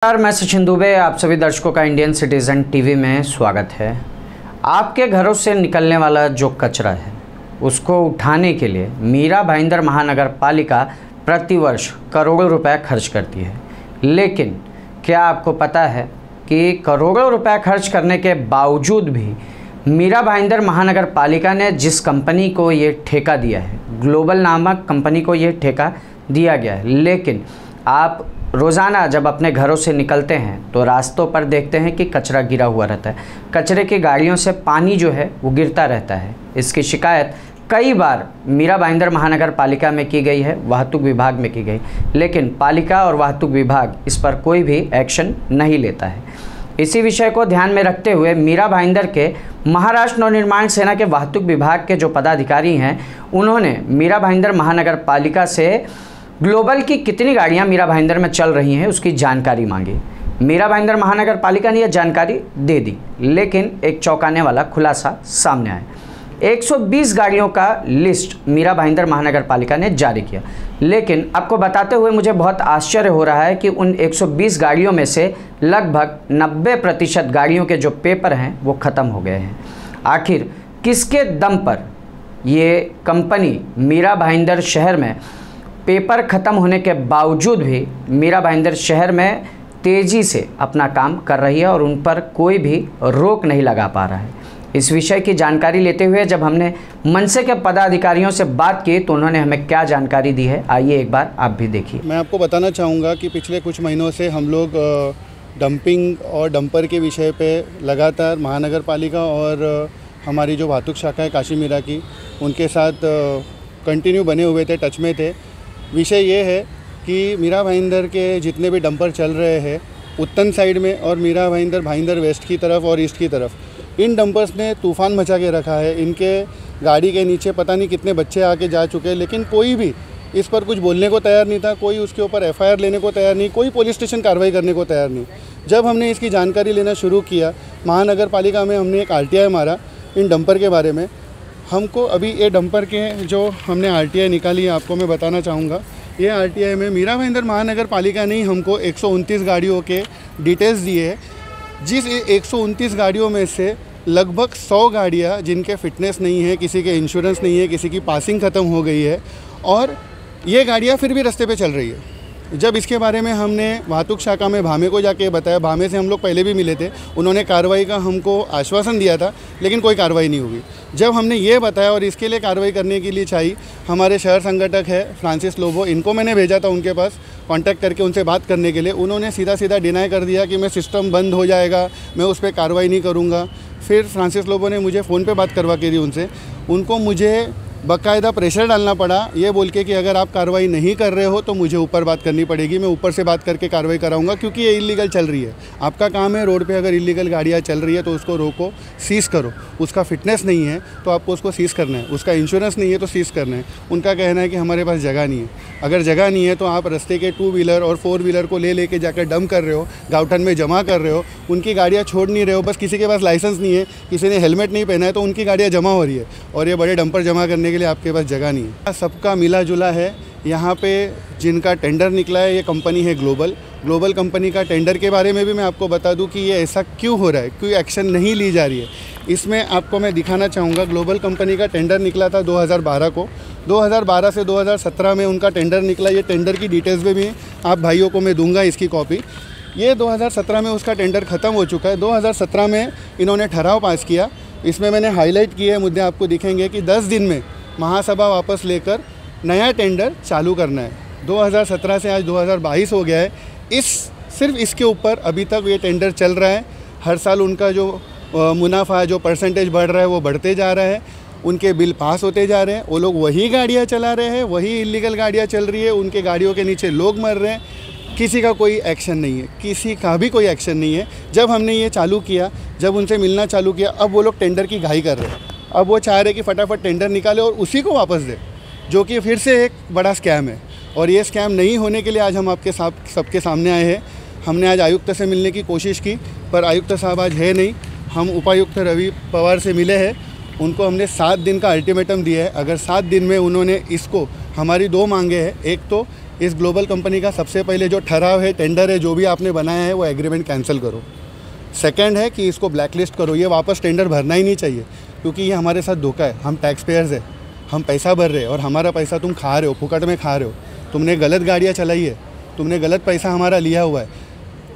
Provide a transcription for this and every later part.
मैं सचिन दुबे, आप सभी दर्शकों का इंडियन सिटीजन टीवी में स्वागत है। आपके घरों से निकलने वाला जो कचरा है उसको उठाने के लिए मीरा भाईंदर महानगर पालिका प्रतिवर्ष करोड़ों रुपए खर्च करती है। लेकिन क्या आपको पता है कि करोड़ों रुपए खर्च करने के बावजूद भी मीरा भाईंदर महानगर पालिका ने जिस कंपनी को ये ठेका दिया है, ग्लोबल नामक कंपनी को ये ठेका दिया गया है, लेकिन आप रोज़ाना जब अपने घरों से निकलते हैं तो रास्तों पर देखते हैं कि कचरा गिरा हुआ रहता है। कचरे की गाड़ियों से पानी जो है वो गिरता रहता है। इसकी शिकायत कई बार मीरा भाईंदर महानगर पालिका में की गई है, वाहतुक विभाग में की गई, लेकिन पालिका और वाहतुक विभाग इस पर कोई भी एक्शन नहीं लेता है। इसी विषय को ध्यान में रखते हुए मीरा भाईंदर के महाराष्ट्र नवनिर्माण सेना के वाहतुक विभाग के जो पदाधिकारी हैं, उन्होंने मीरा भाईंदर महानगर पालिका से ग्लोबल की कितनी गाड़ियां मीरा भाईंदर में चल रही हैं उसकी जानकारी मांगी। मीरा भाईंदर महानगर पालिका ने यह जानकारी दे दी, लेकिन एक चौंकाने वाला खुलासा सामने आया। 120 गाड़ियों का लिस्ट मीरा भाईंदर महानगर पालिका ने जारी किया, लेकिन आपको बताते हुए मुझे बहुत आश्चर्य हो रहा है कि उन 120 गाड़ियों में से लगभग 90% गाड़ियों के जो पेपर हैं वो ख़त्म हो गए हैं। आखिर किसके दम पर ये कंपनी मीरा भाईंदर शहर में पेपर ख़त्म होने के बावजूद भी मीरा भाईंदर शहर में तेज़ी से अपना काम कर रही है और उन पर कोई भी रोक नहीं लगा पा रहा है? इस विषय की जानकारी लेते हुए जब हमने मनसे के पदाधिकारियों से बात की तो उन्होंने हमें क्या जानकारी दी है, आइए एक बार आप भी देखिए। मैं आपको बताना चाहूँगा कि पिछले कुछ महीनों से हम लोग डंपिंग और डंपर के विषय पे लगातार महानगर पालिका और हमारी जो वाहतुक शाखा है काशी मीरा की, उनके साथ कंटिन्यू बने हुए थे, टच में थे। विषय ये है कि मीरा भाईंदर के जितने भी डंपर चल रहे हैं उत्तन साइड में और मीरा भाईंदर वेस्ट की तरफ और ईस्ट की तरफ, इन डंपर्स ने तूफ़ान मचा के रखा है। इनके गाड़ी के नीचे पता नहीं कितने बच्चे आके जा चुके हैं, लेकिन कोई भी इस पर कुछ बोलने को तैयार नहीं था, कोई उसके ऊपर एफआईआर लेने को तैयार नहीं, कोई पुलिस स्टेशन कार्रवाई करने को तैयार नहीं। जब हमने इसकी जानकारी लेना शुरू किया महानगर पालिका में, हमने एक आरटीआई मारा इन डंपर के बारे में। हमको अभी ये डंपर के जो हमने आरटीआई निकाली है आपको मैं बताना चाहूँगा। ये आरटीआई में मीरा भाईंदर महानगर पालिका ने हमको 129 गाड़ियों के डिटेल्स दिए हैं, जिस 129 गाड़ियों में से लगभग 100 गाड़ियाँ जिनके फिटनेस नहीं है, किसी के इंश्योरेंस नहीं है, किसी की पासिंग ख़त्म हो गई है और ये गाड़ियाँ फिर भी रास्ते पे चल रही है। जब इसके बारे में हमने वाहतुक शाखा में भामे को जाके बताया, भामे से हम लोग पहले भी मिले थे, उन्होंने कार्रवाई का हमको आश्वासन दिया था, लेकिन कोई कार्रवाई नहीं हुई। जब हमने ये बताया और इसके लिए कार्रवाई करने के लिए चाहिए, हमारे शहर संगठक है फ्रांसिस लोबो, इनको मैंने भेजा था उनके पास कांटेक्ट करके उनसे बात करने के लिए। उन्होंने सीधा सीधा डिनाई कर दिया कि मैं सिस्टम बंद हो जाएगा, मैं उस पर कार्रवाई नहीं करूँगा। फिर फ्रांसिस लोबो ने मुझे फ़ोन पर बात करवा के दी उनसे, उनको मुझे बाकायदा प्रेशर डालना पड़ा, ये बोल के कि अगर आप कार्रवाई नहीं कर रहे हो तो मुझे ऊपर बात करनी पड़ेगी, मैं ऊपर से बात करके कार्रवाई कराऊंगा, क्योंकि ये इलीगल चल रही है। आपका काम है रोड पे अगर इलीगल गाड़ियाँ चल रही है तो उसको रोको, सीज़ करो। उसका फिटनेस नहीं है तो आपको उसको सीज़ करना है, उसका इंश्योरेंस नहीं है तो सीज़ करना है। उनका कहना है कि हमारे पास जगह नहीं है। अगर जगह नहीं है तो आप रास्ते के 2 व्हीलर और 4 व्हीलर को ले लेके जाकर डंप कर रहे हो, गावठन में जमा कर रहे हो, उनकी गाड़ियाँ छोड़ नहीं रहे हो। बस किसी के पास लाइसेंस नहीं है, किसी ने हेलमेट नहीं पहना है तो उनकी गाड़ियाँ जमा हो रही है और ये बड़े डंपर जमा करने के लिए आपके पास जगह नहीं है। सबका मिला जुला है। यहाँ पे जिनका टेंडर निकला है ये कंपनी है ग्लोबल कंपनी का टेंडर के बारे में भी मैं आपको बता दूं कि ये ऐसा क्यों हो रहा है, क्यों एक्शन नहीं ली जा रही है। इसमें आपको मैं दिखाना चाहूँगा, ग्लोबल कंपनी का टेंडर निकला था 2012 को। 2012 से 2017 में उनका टेंडर निकला। ये टेंडर की डिटेल्स में भी आप भाइयों को मैं दूंगा इसकी कॉपी। ये 2017 में उसका टेंडर ख़त्म हो चुका है। 2017 में इन्होंने ठहराव पास किया। इसमें मैंने हाईलाइट किए मुद्दे आपको दिखेंगे कि 10 दिन में महासभा वापस लेकर नया टेंडर चालू करना है। 2017 से आज 2022 हो गया है। सिर्फ इसके ऊपर अभी तक ये टेंडर चल रहा है। हर साल उनका जो मुनाफा, जो परसेंटेज बढ़ रहा है वो बढ़ते जा रहा है। उनके बिल पास होते जा रहे हैं। वो लोग वही गाड़ियाँ चला रहे हैं, वही इलीगल गाड़ियाँ चल रही है, उनके गाड़ियों के नीचे लोग मर रहे हैं। किसी का कोई एक्शन नहीं है, किसी का भी कोई एक्शन नहीं है। जब हमने ये चालू किया, जब उनसे मिलना चालू किया, अब वो लोग टेंडर की घाई कर रहे हैं। अब वो चाह रहे कि फटाफट टेंडर निकाले और उसी को वापस दे, जो कि फिर से एक बड़ा स्कैम है। और ये स्कैम नहीं होने के लिए आज हम आपके सबके सामने आए हैं। हमने आज आयुक्त से मिलने की कोशिश की, पर आयुक्त साहब आज है नहीं। हम उपायुक्त रवि पवार से मिले हैं, उनको हमने 7 दिन का अल्टीमेटम दिया है। अगर 7 दिन में उन्होंने इसको, हमारी 2 मांगे हैं, एक तो इस ग्लोबल कंपनी का सबसे पहले जो ठहराव है, टेंडर है, जो भी आपने बनाया है वो एग्रीमेंट कैंसिल करो। सेकंड है कि इसको ब्लैकलिस्ट करो, ये वापस टेंडर भरना ही नहीं चाहिए, क्योंकि ये हमारे साथ धोखा है। हम टैक्स पेयर्स है, हम पैसा भर रहे हैं और हमारा पैसा तुम खा रहे हो, फुकट में खा रहे हो। तुमने गलत गाड़ियाँ चलाई है, तुमने गलत पैसा हमारा लिया हुआ है।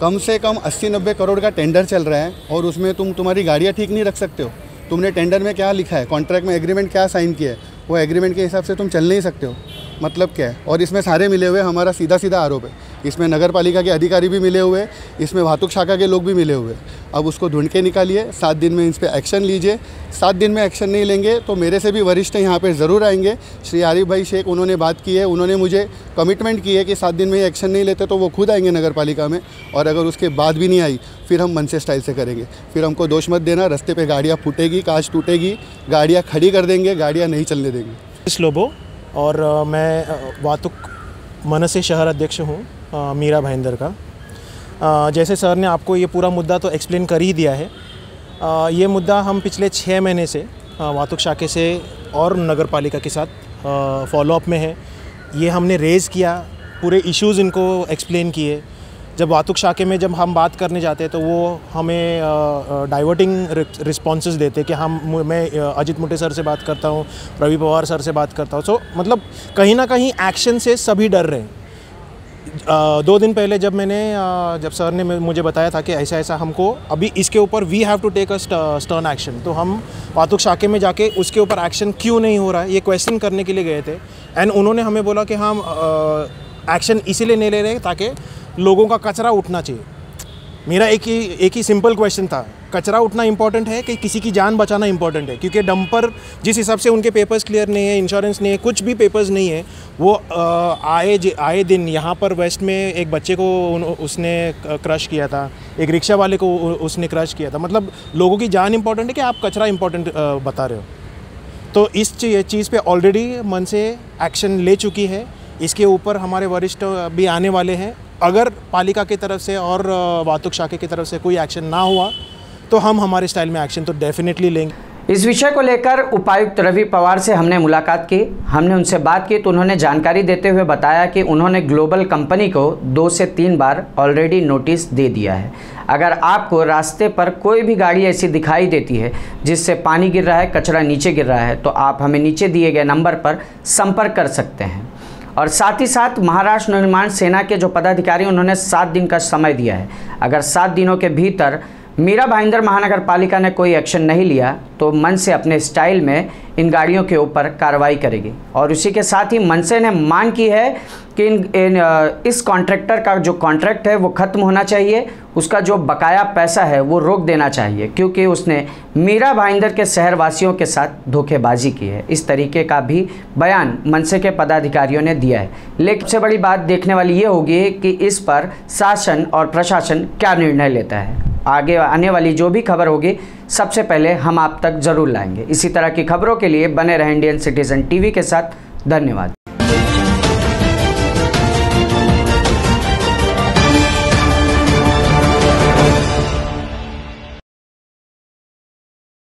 कम से कम 80-90 करोड़ का टेंडर चल रहा है और उसमें तुम्हारी गाड़ियाँ ठीक नहीं रख सकते हो। तुमने टेंडर में क्या लिखा है, कॉन्ट्रैक्ट में एग्रीमेंट क्या साइन किया है, वो एग्रीमेंट के हिसाब से तुम चल नहीं सकते हो। मतलब क्या है? और इसमें सारे मिले हुए, हमारा सीधा सीधा आरोप है। इसमें नगर पालिका के अधिकारी भी मिले हुए, इसमें वाहतुक शाखा के लोग भी मिले हुए। अब उसको ढूंढ के निकालिए, 7 दिन में इस पर एक्शन लीजिए। 7 दिन में एक्शन नहीं लेंगे तो मेरे से भी वरिष्ठ यहाँ पे ज़रूर आएंगे। श्री आरिफ भाई शेख, उन्होंने बात की है, उन्होंने मुझे कमिटमेंट की है कि 7 दिन में एक्शन नहीं लेते तो वो खुद आएंगे नगर पालिका में, और अगर उसके बाद भी नहीं आई फिर हम मनसे स्टाइल से करेंगे। फिर हमको दोष मत देना, रास्ते पे गाड़ियाँ फूटेगी, कांच टूटेगी, गाड़ियाँ खड़ी कर देंगे, गाड़ियाँ नहीं चलने देंगे। लोबो और मैं वातुक मनसे शहर अध्यक्ष हूँ मीरा भाईंदर का। जैसे सर ने आपको ये पूरा मुद्दा तो एक्सप्लेन कर ही दिया है। ये मुद्दा हम पिछले 6 महीने से वातुक शाखे से और नगर पालिका के साथ फॉलोअप में है। ये हमने रेज़ किया, पूरे इश्यूज़ इनको एक्सप्लेन किए। जब वातुक शाखे में जब हम बात करने जाते हैं तो वो हमें डाइवर्टिंग रिस्पॉन्सेस देते कि मैं अजित मुटे सर से बात करता हूँ, रवि पवार सर से बात करता हूँ। सो मतलब कहीं ना कहीं एक्शन से सभी डर रहे हैं। 2 दिन पहले जब सर ने मुझे बताया था कि ऐसा ऐसा हमको अभी इसके ऊपर we have to take a stern action, तो हम वातुक शाखे में जाके उसके ऊपर एक्शन क्यों नहीं हो रहा है ये क्वेश्चन करने के लिए गए थे। एंड उन्होंने हमें बोला कि हम एक्शन इसीलिए नहीं ले रहे ताकि लोगों का कचरा उठना चाहिए। मेरा एक ही सिंपल क्वेश्चन था, कचरा उठना इंपॉर्टेंट है कि किसी की जान बचाना इंपॉर्टेंट है? क्योंकि डंपर जिस हिसाब से उनके पेपर्स क्लियर नहीं है, इंश्योरेंस नहीं है, कुछ भी पेपर्स नहीं है, वो आए दिन यहाँ पर वेस्ट में एक बच्चे को उसने क्रश किया था, एक रिक्शा वाले को उसने क्रश किया था। मतलब लोगों की जान इंपॉर्टेंट है कि आप कचरा इंपॉर्टेंट बता रहे हो? तो इस चीज़ पे ऑलरेडी मन से एक्शन ले चुकी है। इसके ऊपर हमारे वरिष्ठ भी आने वाले हैं। अगर पालिका की तरफ से और वातुक शाखे की तरफ से कोई एक्शन ना हुआ तो हम हमारे स्टाइल में एक्शन तो डेफिनेटली लेंगे। इस विषय को लेकर उपायुक्त रवि पवार से हमने मुलाकात की, हमने उनसे बात की तो उन्होंने जानकारी देते हुए बताया कि उन्होंने ग्लोबल कंपनी को 2 से 3 बार ऑलरेडी नोटिस दे दिया है। अगर आपको रास्ते पर कोई भी गाड़ी ऐसी दिखाई देती है जिससे पानी गिर रहा है, कचरा नीचे गिर रहा है, तो आप हमें नीचे दिए गए नंबर पर संपर्क कर सकते हैं। और साथ ही साथ महाराष्ट्र निर्माण सेना के जो पदाधिकारी, उन्होंने 7 दिन का समय दिया है। अगर 7 दिनों के भीतर मीरा भाईंदर महानगर पालिका ने कोई एक्शन नहीं लिया तो मनसे अपने स्टाइल में इन गाड़ियों के ऊपर कार्रवाई करेगी। और उसी के साथ ही मनसे ने मांग की है कि इस कॉन्ट्रैक्टर का जो कॉन्ट्रैक्ट है वो ख़त्म होना चाहिए, उसका जो बकाया पैसा है वो रोक देना चाहिए, क्योंकि उसने मीरा भाईंदर के शहरवासियों के साथ धोखेबाजी की है। इस तरीके का भी बयान मनसे के पदाधिकारियों ने दिया है। लेकिन सबसे बड़ी बात देखने वाली ये होगी कि इस पर शासन और प्रशासन क्या निर्णय लेता है। आगे आने वाली जो भी खबर होगी सबसे पहले हम आप तक ज़रूर लाएंगे। इसी तरह की खबरों के लिए बने रहें इंडियन सिटीजन टीवी के साथ। धन्यवाद।